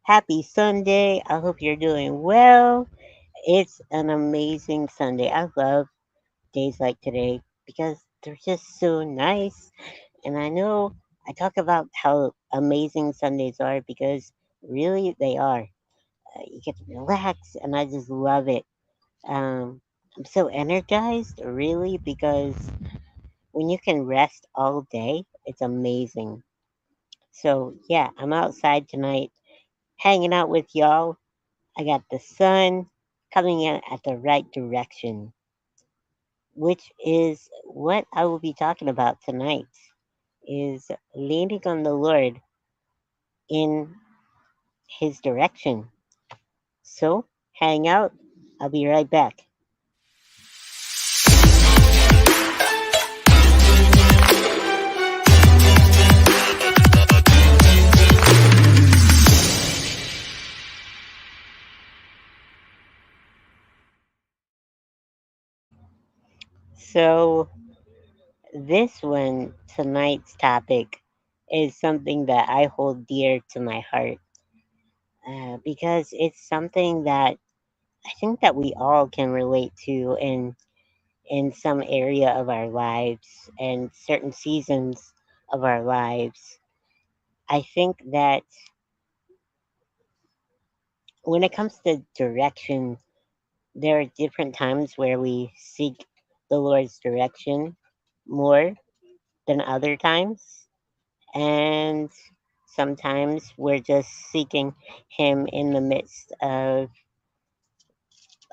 Happy Sunday. I hope you're doing well. It's an amazing Sunday. I love days like today because they're just so nice. And I know I talk about how amazing Sundays are because really they are. You get to relax, and I just love it. Um, I'm so energized, really, because when you can rest all day, it's amazing. So, yeah, I'm outside tonight hanging out with y'all. I got the sun coming in at the right direction, which is what I will be talking about tonight is leaning on the Lord in his direction. So, hang out. I'll be right back. So, this one, tonight's topic, is something that I hold dear to my heart because it's something that I think that we all can relate to in some area of our lives and certain seasons of our lives. I think that when it comes to direction, there are different times where we seek the Lord's direction more than other times. And sometimes we're just seeking Him in the midst of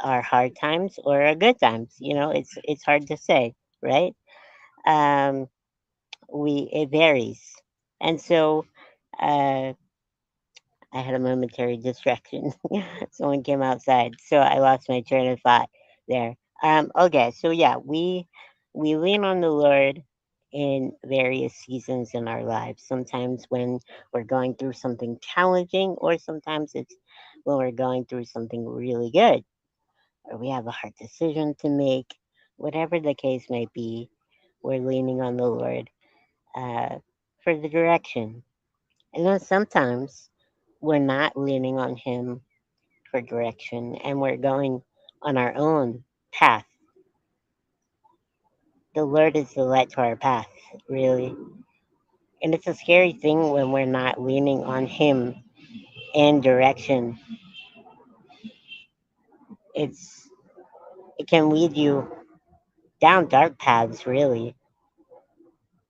our hard times or our good times. It's hard to say, right? Um, we it varies, and so uh, I had a momentary distraction. Someone came outside, so I lost my train of thought there. Okay, so yeah, we lean on the Lord in various seasons in our lives. Sometimes when we're going through something challenging, or sometimes it's when we're going through something really good, or we have a hard decision to make. Whatever the case may be, we're leaning on the Lord uh, for the direction. And then sometimes we're not leaning on Him for direction and we're going on our own path. The Lord is the light to our path, really. And it's a scary thing when we're not leaning on Him in direction. It's it can lead you down dark paths, really,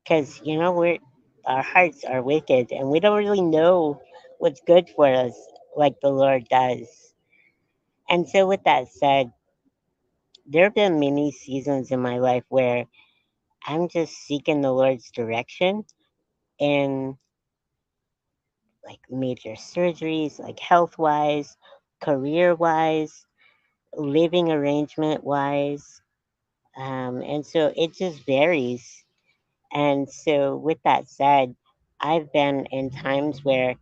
because we're our hearts are wicked and we don't really know what's good for us like the Lord does. And so, with that said, there have been many seasons in my life where I'm just seeking the Lord's direction in like major surgeries, like health wise, career wise, living arrangement wise. And so it just varies. And so, with that said, I've been in times where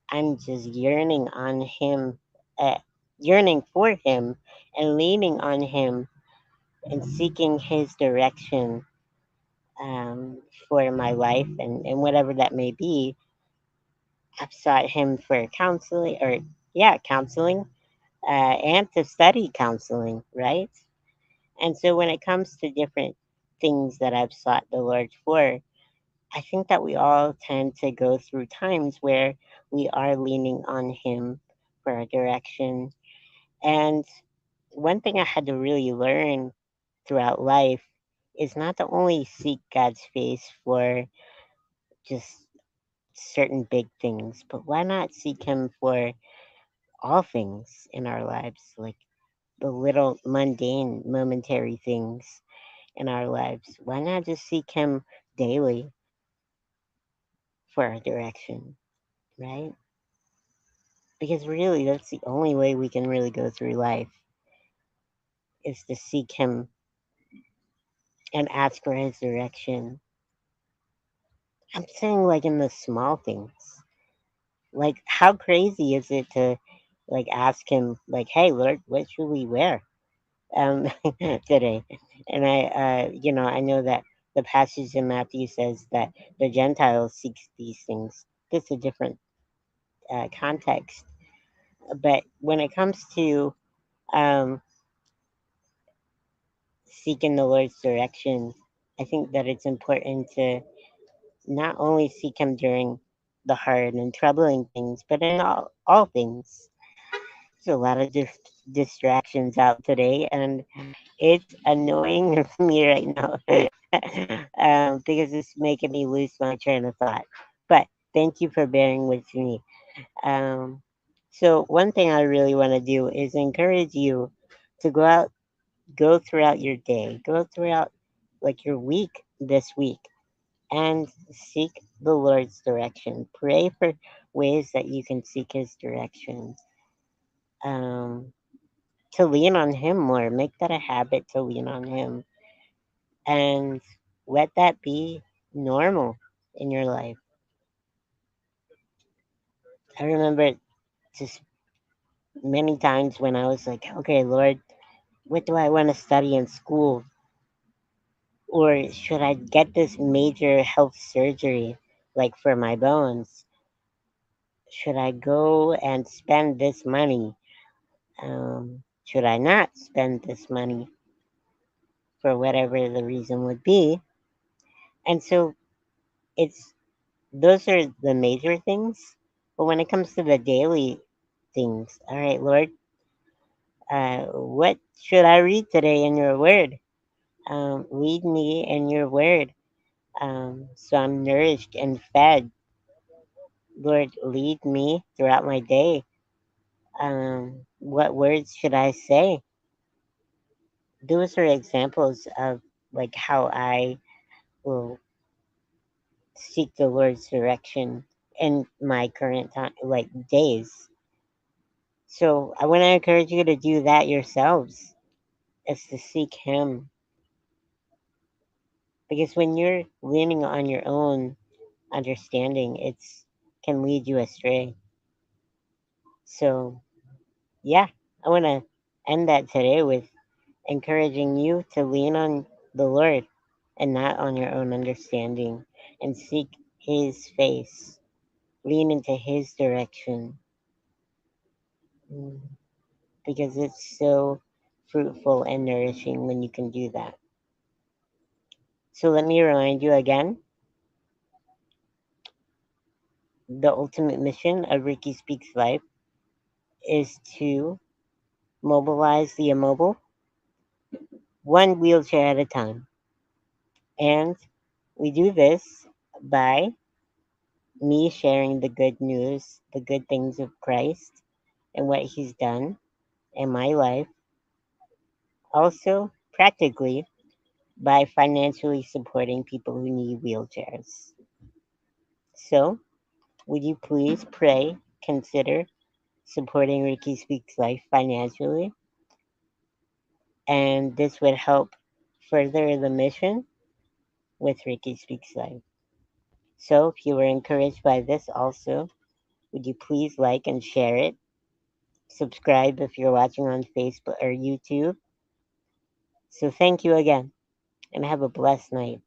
I'm just yearning on Him, uh, yearning for Him, and leaning on Him and seeking His direction for my life and whatever that may be. I've sought Him for counseling, or yeah, counseling, and to study counseling, right? And so when it comes to different things that I've sought the Lord for, I think that we all tend to go through times where we are leaning on Him for a direction. And one thing I had to really learn throughout life is not to only seek God's face for just certain big things, but why not seek Him for all things in our lives, like the little mundane, momentary things in our lives? Why not just seek Him daily for our direction, right? Because really, that's the only way we can really go through life is to seek Him and ask for His direction. I'm saying, like, in the small things. Like, how crazy is it to, like, ask Him, like, hey, Lord, what should we wear? um, today. And I know that the passage in Matthew says that the Gentiles seek these things. Just a different context. But when it comes to um, seeking the Lord's direction, I think that it's important to not only seek Him during the hard and troubling things, but in all things. There's a lot of distractions out today, and it's annoying me right now because it's making me lose my train of thought. But thank you for bearing with me. Um, so, one thing I really want to do is encourage you to go throughout your day, go throughout like your week this week, and seek the Lord's direction. Pray for ways that you can seek His direction. Um, to lean on Him more, make that a habit to lean on Him, and let that be normal in your life. I remember just many times when I was like, okay, Lord, what do I want to study in school? Or should I get this major health surgery, like for my bones? Should I go and spend this money? Should I not spend this money for whatever the reason would be? And so it's those are the major things. But when it comes to the daily things, all right, Lord, what should I read today in your word? Lead me in your word, so I'm nourished and fed. Lord, lead me throughout my day. What words should I say? Those are examples of like how I will seek the Lord's direction in my current time, like days. So I want to encourage you to do that yourselves, is to seek Him, because when you're leaning on your own understanding, it's can lead you astray. So yeah, I want to end that today with encouraging you to lean on the Lord and not on your own understanding, and seek His face, lean into His direction, mm, because it's so fruitful and nourishing when you can do that. So let me remind you again, the ultimate mission of Ricky Speaks Life is to mobilize the immobile, one wheelchair at a time. And we do this by me sharing the good news, the good things of Christ and what He's done in my life. Also, practically, by financially supporting people who need wheelchairs. So, would you please pray, consider supporting Ricky Speaks Life financially? And this would help further the mission with Ricky Speaks Life. So, if you were encouraged by this also, would you please like and share it? Subscribe if you're watching on Facebook or YouTube. So, thank you again and have a blessed night.